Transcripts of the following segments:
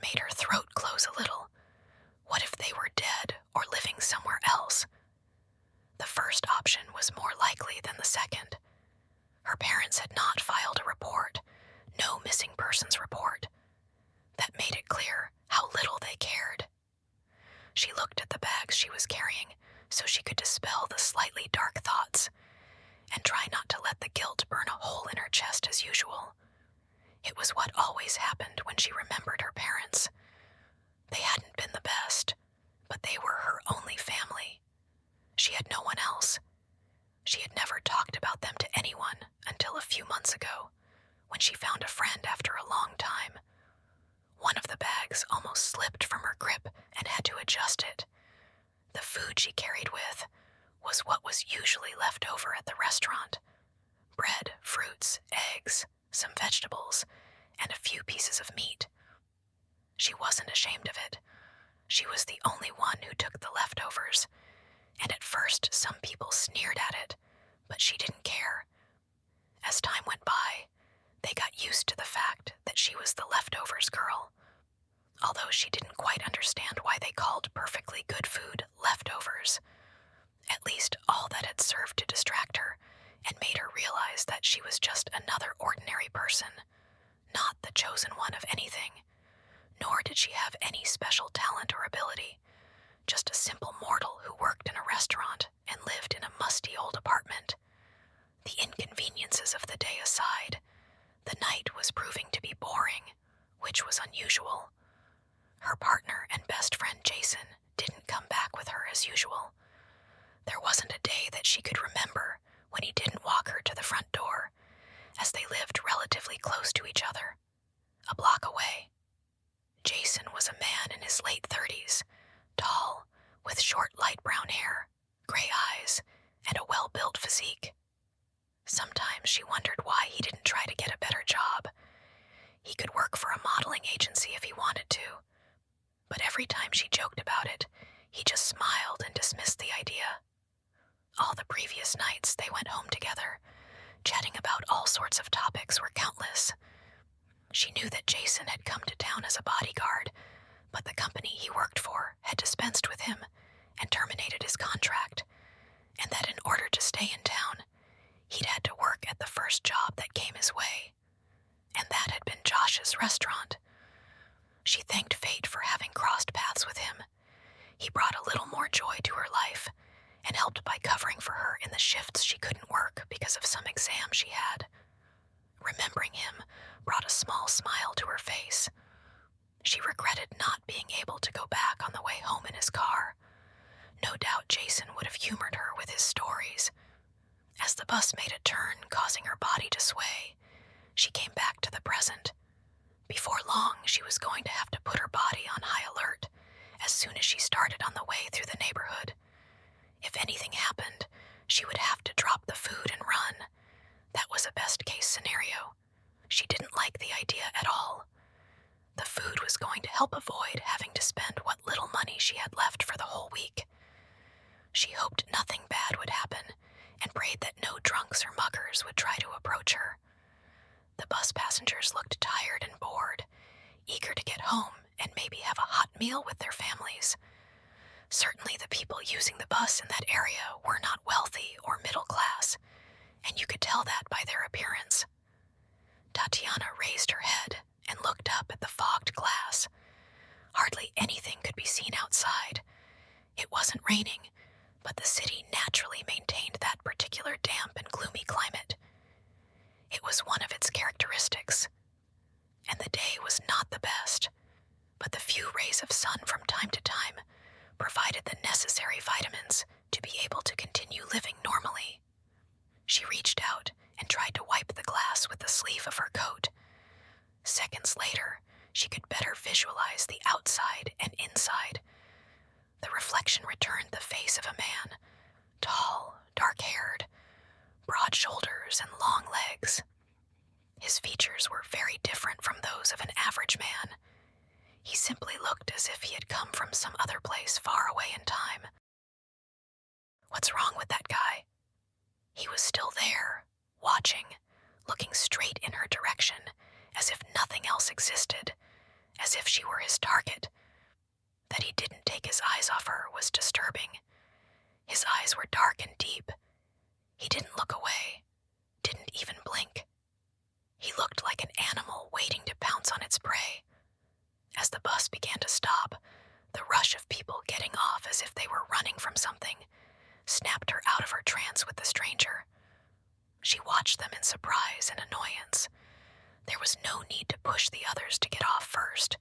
made her throat close a little. What if they were dead or living somewhere else? The first option was more likely than the second. Her parents had not filed a report, no missing persons report. That made it clear how little they cared. She looked at the bags she was carrying so she could dispel the slightly dark thoughts and try not to let the guilt burn a hole in her chest as usual. It was what always happened when she remembered her parents. They hadn't been the best, but they were her only family. She had no one else. She had never talked about them to anyone until a few months ago, when she found a friend after a long time. One of the bags almost slipped from her grip and had to adjust it. The food she carried with was what was usually left over at the restaurant: bread, fruits, eggs, some vegetables, and a few pieces of meat. She wasn't ashamed of it. She was the only one who took the leftovers, and at first some people sneered at it, but she didn't care. As time went by, they got used to the fact that she was the leftovers girl, although she didn't quite understand why they called perfectly good food leftovers. At least all that had served to distract her and made her realize that she was just another ordinary person, not the chosen one of anything. Nor did she have any special talent or ability, just a simple mortal who worked in a restaurant and lived in a musty old apartment. The inconveniences of the day aside, the night was proving to be boring, which was unusual. Her partner and best friend Jason didn't come back with her as usual. There wasn't a day that she could remember when he didn't walk her to the front door, as they lived relatively close to each other, a block away. Jason was a man in his late 30s, tall, with short light brown hair, gray eyes, and a well-built physique. Sometimes she wondered why he didn't try to get a better job. He could work for a modeling agency if he wanted to. But every time she joked about it, he just smiled and dismissed the idea. All the previous nights they went home together, chatting about all sorts of topics were countless. She knew that Jason had come to town as a bodyguard, but the company he worked for had dispensed with him and terminated his contract, and that in order to stay in town, he'd had to work at the first job that came his way, and that had been Josh's restaurant. She thanked fate for having crossed paths with him. He brought a little more joy to her life and helped by covering for her in the shifts she couldn't work because of some exam she had. Remembering him brought a small smile to her face. She regretted not being able to go back on the way home in his car. No doubt Jason would have humored her with his stories. As the bus made a turn, causing her body to sway, she came back to the present. Before long, she was going to have to put her body on high alert as soon as she started on the way through the neighborhood. If anything happened, she would have to drop the food and run. That was a best-case scenario. She didn't like the idea at all. The food was going to help avoid having to spend what little money she had left for the whole week. She hoped nothing bad would happen and prayed that no drunks or muggers would try to approach her. The bus passengers looked tired and bored, eager to get home and maybe have a hot meal with their families. Certainly the people using the bus in that area were not wealthy or middle class, and you could tell that by their appearance. Tatiana raised her head and looked up at the fogged glass. Hardly anything could be seen outside. It wasn't raining, but the city naturally maintained that particular damp and gloomy climate. It was one of its characteristics. And the day was not the best, but the few rays of sun from time to time provided the necessary vitamins to be able to continue living normally. She reached out and tried to wipe the glass with the sleeve of her coat. Seconds later, she could better visualize the outside and inside. The reflection returned the face of a man, tall, dark-haired, broad shoulders and long legs. His features were very different from those of an average man. He simply looked as if he had come from some other place far away in time. What's wrong with that guy? He was still there, watching, looking straight in her direction, as if nothing else existed, as if she were his target. That he didn't take his eyes off her was disturbing. His eyes were dark and deep. He didn't look away, didn't even blink. He looked like an animal waiting to pounce on its prey. As the bus began to stop, the rush of people getting off as if they were running from something snapped her out of her trance with the stranger. She watched them in surprise and annoyance. There was no need to push the others to get off first.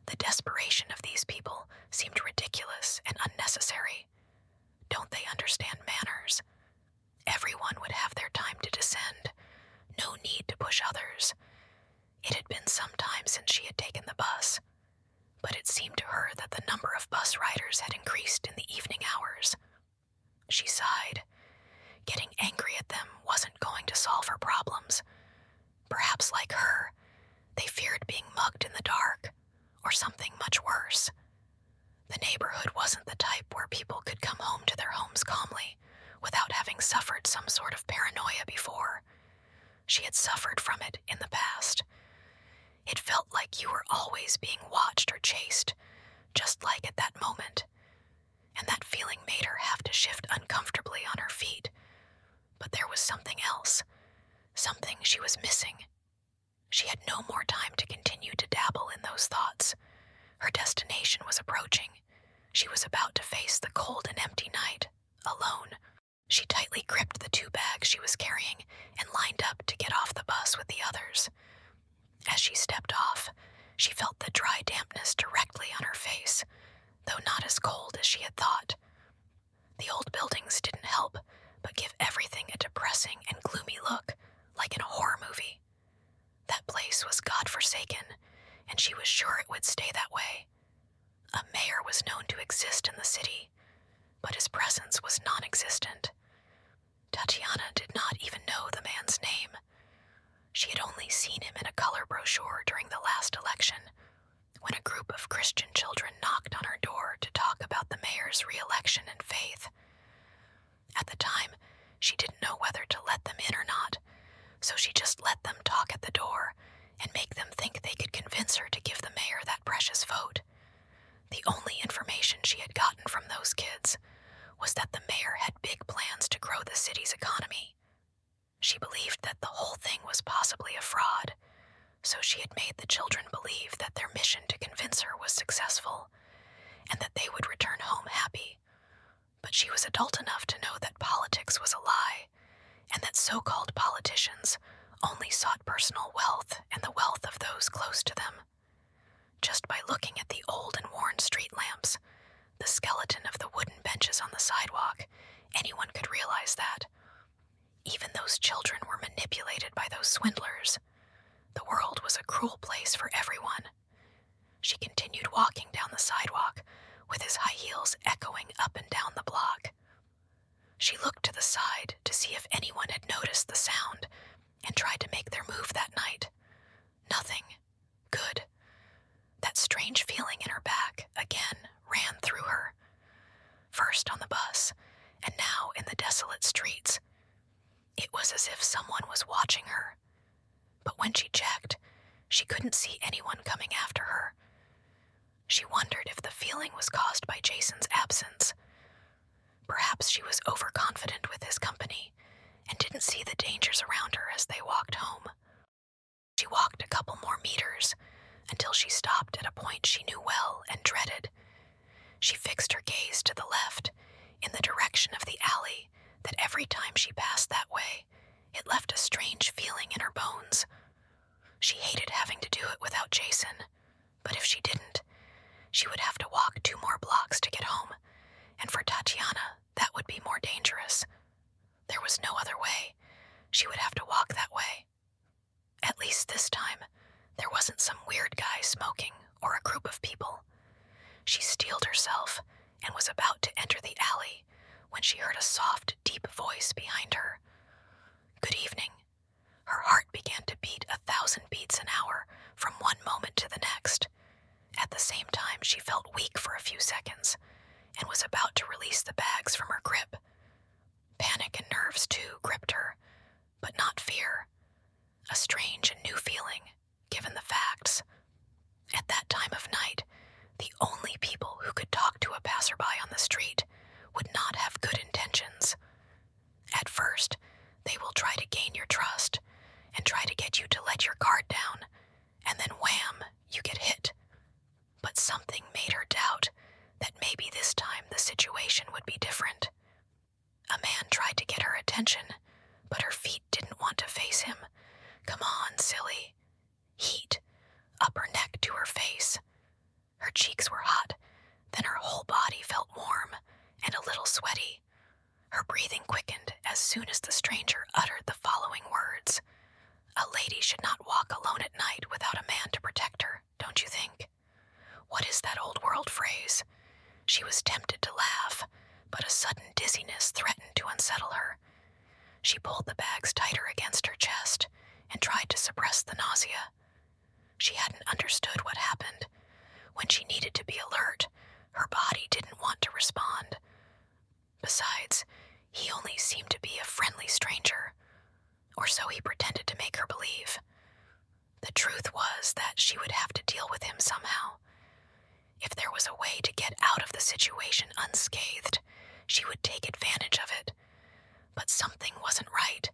The desperation of these people seemed ridiculous and unnecessary. Don't they understand manners? Everyone would have their time to descend. No need to push others. It had been some time since she had taken the bus, but it seemed to her that the number of bus riders had increased in the evening hours. She sighed. Getting angry at them wasn't going to solve her problems. Perhaps like her, they feared being mugged in the dark, or something much worse. The neighborhood wasn't the type where people could come home to their homes calmly without having suffered some sort of paranoia before. She had suffered from it in the past. It felt like you were always being watched or chased, just like at that moment. And that feeling made her have to shift uncomfortably on her feet. But there was something else, something she was missing. She had no more time to continue to dabble in those thoughts. Her destination was approaching. She was about to face the cold and empty night, alone. She tightly gripped the 2 bags she was carrying and lined up to get off the bus with the others. As she stepped off, she felt the dry dampness directly on her face, though not as cold as she had thought. The old buildings didn't help, but give everything a depressing and gloomy look, like in a horror movie. That place was godforsaken, and she was sure it would stay that way. A mayor was known to exist in the city, but his presence was non-existent. Tatiana did not even know the man's name. She had only seen him in a color brochure during the last election, when a group of Christian children knocked on her door to talk about the mayor's re-election and faith. At the time, she didn't know whether to let them in or not, so she just let them talk at the door and make them think they could convince her to give the mayor that precious vote. The only information she had gotten from those kids was that the mayor had big plans to grow the city's economy. She believed that the whole thing was possibly a fraud, so she had made the children believe that their mission to convince her was successful and that they would return home happy. But she was adult enough to know that politics was a lie, and that so-called politicians only sought personal wealth and the wealth of those close to them. Just by looking at the old and worn street lamps, the skeleton of the wooden benches on the sidewalk, anyone could realize that. Even those children were manipulated by those swindlers. The world was a cruel place for everyone. She continued walking down the sidewalk, with his high heels echoing up and down the block. She looked to the side to see if anyone had noticed the sound and tried to make their move that night. Nothing. Good. That strange feeling in her back again ran through her. First on the bus, and now in the desolate streets. It was as if someone was watching her. But when she checked, she couldn't see anyone coming after her. She wondered if the feeling was caused by Jason's absence. Perhaps she was overconfident with his company and didn't see the dangers around her as they walked home. She walked a couple more meters until she stopped at a point she knew well and dreaded. She fixed her gaze to the left, in the direction of the alley, that every time she passed that way, it left a strange feeling in her bones. She hated having to do it without Jason, but if she didn't, she would have to walk 2 more blocks to get home, and for Tatiana, that would be more dangerous. There was no other way. She would have to walk that way. At least this time, there wasn't some weird guy smoking or a group of people. She steeled herself and was about to enter the alley when she heard a soft, deep voice behind her. Good evening. Her heart began to beat 1,000 beats an hour from one moment to the next. At the same time, she felt weak for a few seconds and was about to release the bags from her grip. Panic and nerves, too, gripped her, but not fear. A strange and new feeling, given the facts. At that time of night, the only people who could talk to a passerby on the street would not have good intentions. At first, they will try to gain your trust and try to get you to let your guard down, and then wham, you get hit. But something made her doubt that maybe this time the situation would be different. A man tried to get her attention, but her feet didn't want to face him. Come on, silly. Heat, up her neck to her face. Her cheeks were hot, then her whole body felt warm and a little sweaty. Her breathing quickened as soon as the stranger uttered the following words. A lady should not walk alone at night without a man to protect her, don't you think? What is that old world phrase? She was tempted to laugh, but a sudden dizziness threatened to unsettle her. She pulled the bags tighter against her chest and tried to suppress the nausea. She hadn't understood what happened. When she needed to be alert, her body didn't want to respond. Besides, he only seemed to be a friendly stranger, or so he pretended to make her believe. The truth was that she would have to deal with him somehow. If there was a way to get out of the situation unscathed, she would take advantage of it. But something wasn't right.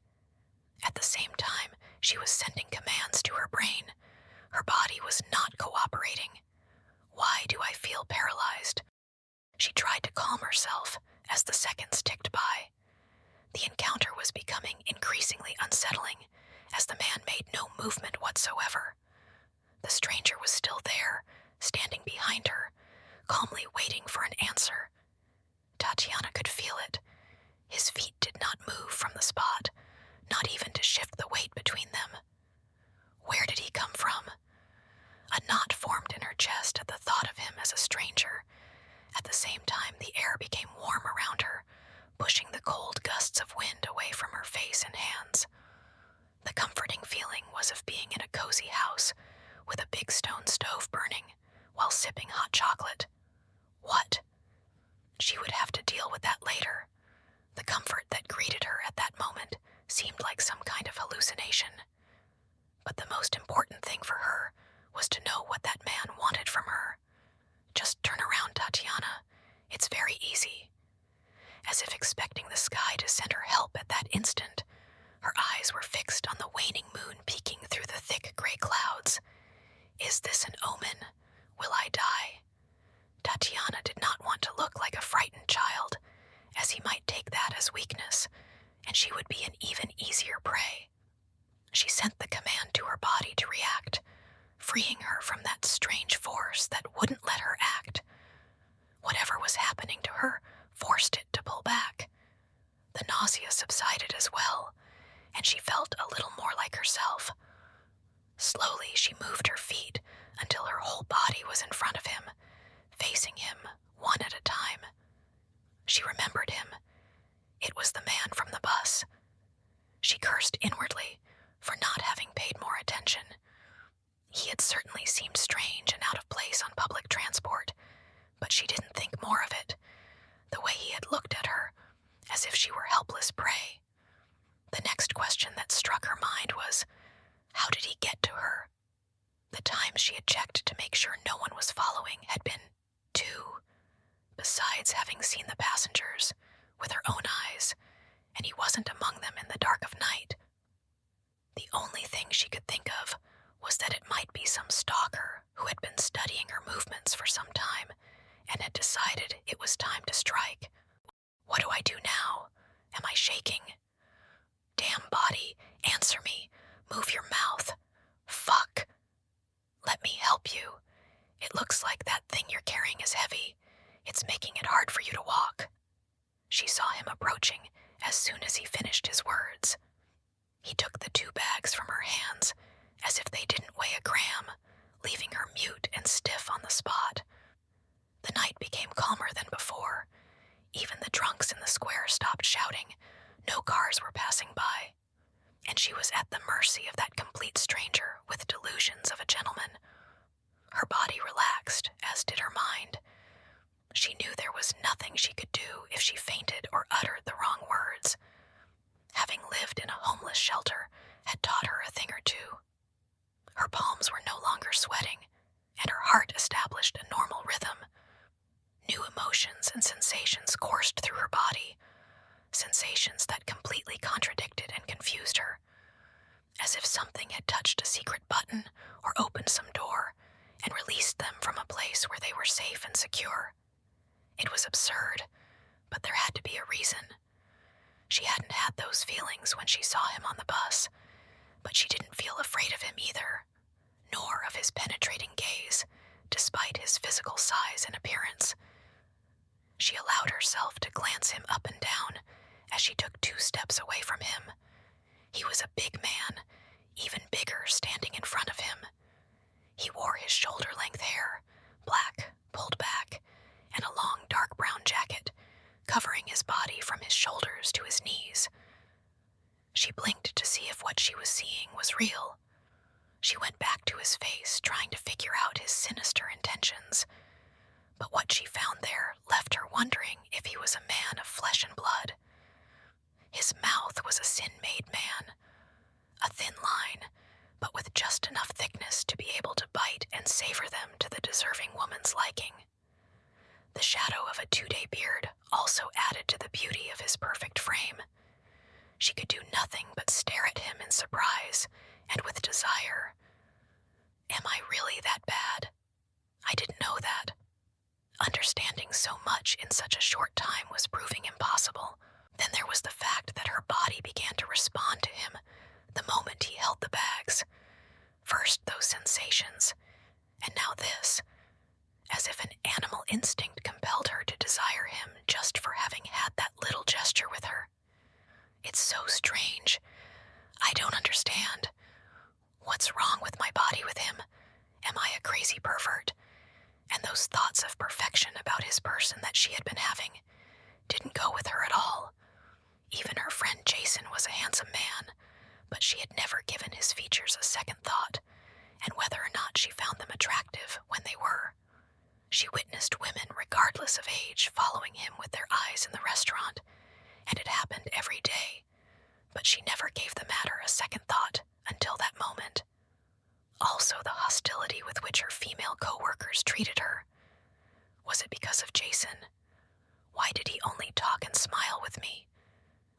At the same time, she was sending commands to her brain. Her body was not cooperating. Why do I feel paralyzed? She tried to calm herself as the seconds ticked by. The encounter was becoming increasingly unsettling as the man made no movement whatsoever. The stranger was still there, standing behind her, calmly waiting for an answer. Tatiana could feel it. His feet did not move from the spot, not even to shift the weight between them. Where did he come from? A knot formed in her chest at the thought of him as a stranger. At the same time, the air became warm around her, pushing the cold gusts of wind away from her face and hands. The comforting feeling was of being in a cozy house with a big stone stove burning while sipping hot chocolate. What? She would have to deal with that later. The comfort that greeted her at that moment seemed like some kind of hallucination. But the most important thing for her was to know what that man wanted from her. Just turn around, Tatiana. It's very easy. As if expecting the sky to send her help at that instant, her eyes were fixed on the waning moon peeking through the thick gray clouds. Is this an omen? Will I die? Tatiana did not want to look like a frightened child, as he might take that as weakness, and she would be an even easier prey. She sent the command to her body to react, freeing her from that strange force that wouldn't let her act. Whatever was happening to her forced it to pull back. The nausea subsided as well, and she felt a little more like herself. Slowly she moved her feet until her whole body was in front of him, facing him one at a time. She remembered him. It was the man from the bus. She cursed inwardly for not having paid more attention. He had certainly seemed strange and out of place on public transport, but she didn't think more of it. The way he had looked at her, as if she were helpless prey. The next question that struck her mind was, how did he get to her? The times she had checked to make sure no one was following had been 2, besides having seen the passengers with her own eyes, and he wasn't among them in the dark of night. The only thing she could think of was that it might be some stalker who had been studying her movements for some time and had decided it was time to strike. What do I do now? Am I shaking? Damn body, answer me. Move your mouth. Fuck. Let me help you. It looks like that thing you're carrying is heavy. It's making it hard for you to walk. She saw him approaching as soon as he finished his words. He took the 2 bags from her hands as if they didn't weigh a gram, leaving her mute and stiff on the spot. The night became calmer than before. Even the drunks in the square stopped shouting. No cars were passing by. And she was at the mercy of that complete stranger with delusions of a gentleman. Her body relaxed, as did her mind. She knew there was nothing she could do if she fainted or uttered the wrong words. Having lived in a homeless shelter had taught her a thing or two. Her palms were no longer sweating, and her heart established a normal rhythm. New emotions and sensations coursed through her body, sensations that completely contradicted and confused her, as if something had touched a secret button or opened some door and released them from a place where they were safe and secure. It was absurd, but there had to be a reason. She hadn't had those feelings when she saw him on the bus, but she didn't feel afraid of him either, nor of his penetrating gaze, despite his physical size and appearance. She allowed herself to glance him up and down as she took 2 steps away from him. He was a big man, even bigger standing in front of him. He wore his shoulder-length hair, black, pulled back, and a long dark brown jacket, covering his body from his shoulders to his knees. She blinked to see if what she was seeing was real. She went back to his face, trying to figure out his sinister intentions. But what she found there left her wondering if he was a man of flesh and blood. His mouth was a sin-made man, a thin line, but with just enough thickness to be able to bite and savor them to the deserving woman's liking. The shadow of a 2-day beard also added to the beauty of his perfect frame. She could do nothing but stare at him in surprise and with desire. Am I really that bad? I didn't know that. Understanding so much in such a short time was proving impossible. Then there was the fact that her body began to respond to him the moment he held the bags. First those sensations, and now this, as if an animal instinct compelled her to desire him just for having had that little gesture with her. It's so strange. I don't understand. What's wrong with my body with him? Am I a crazy pervert? And those thoughts of perfection about his person that she had been having didn't go with her at all. Even her friend Jason was a handsome man, but she had never given his features a second thought, and whether or not she found them attractive when they were. She witnessed women regardless of age following him with their eyes in the restaurant, and it happened every day, but she never gave the matter a second thought until that moment. Also the hostility with which her female co-workers treated her. Was it because of Jason? Why did he only talk and smile with me?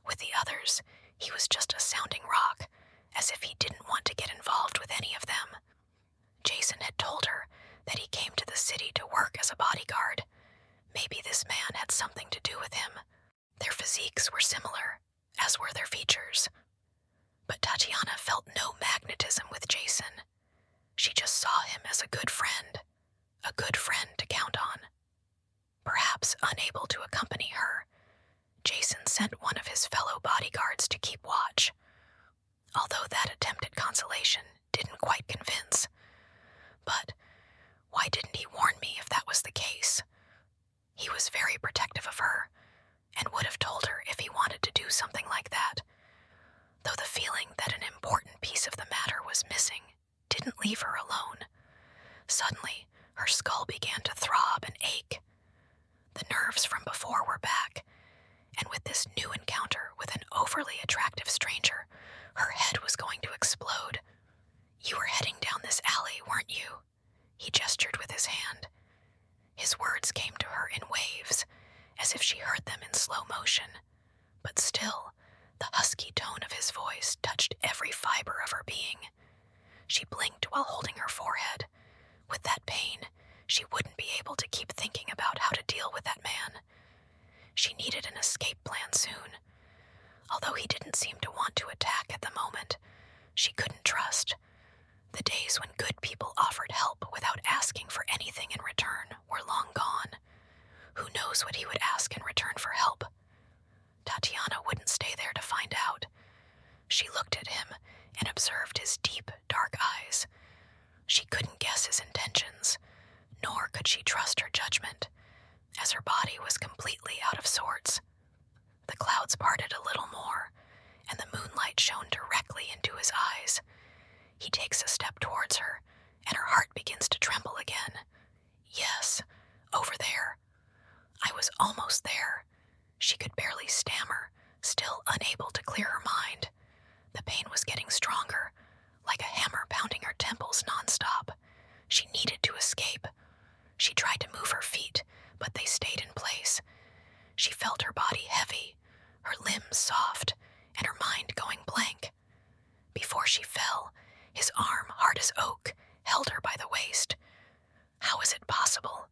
With the others, he was just a sounding rock, as if he didn't want to get involved with any of them. Jason had told her that he came to the city to work as a bodyguard. Maybe this man had something to do with him. Their physiques were similar, as were their features. But Tatiana felt no magnetism with Jason. She just saw him as a good friend to count on. Perhaps unable to accompany her, Jason sent one of his fellow bodyguards to keep watch. Although that attempt at consolation didn't quite convince. But why didn't he warn me if that was the case? He was very protective of her, and would have told her if he wanted to do something like that. Though the feeling that an important piece of the matter was missing didn't leave her alone. Suddenly, her skull began to throb and ache. The nerves from before were back, and with this new encounter with an overly attractive stranger, her head was going to explode. You were heading down this alley, weren't you? He gestured with his hand. His words came to her in waves, as if she heard them in slow motion. But still, the husky tone of his voice touched every fiber of her being. She blinked while holding her forehead. With that pain, she wouldn't be able to keep thinking about how to deal with that man. She needed an escape plan soon. Although he didn't seem to want to attack at the moment, she couldn't trust. The days when good people offered help without asking for anything in return were long gone. Who knows what he would ask in return for help? Tatiana wouldn't stay there to find out. She looked at him and observed his deep, dark eyes. She couldn't guess his intentions, nor could she trust her judgment, as her body was completely out of sorts. The clouds parted a little more, and the moonlight shone directly into his eyes. He takes a step towards her, and her heart begins to tremble again. Yes, over there. I was almost there. She could barely stammer, still unable to clear her mind. The pain was getting stronger, like a hammer pounding her temples nonstop. She needed to escape. She tried to move her feet, but they stayed in place. She felt her body heavy, her limbs soft, and her mind going blank. Before she fell, his arm, hard as oak, held her by the waist. How was it possible?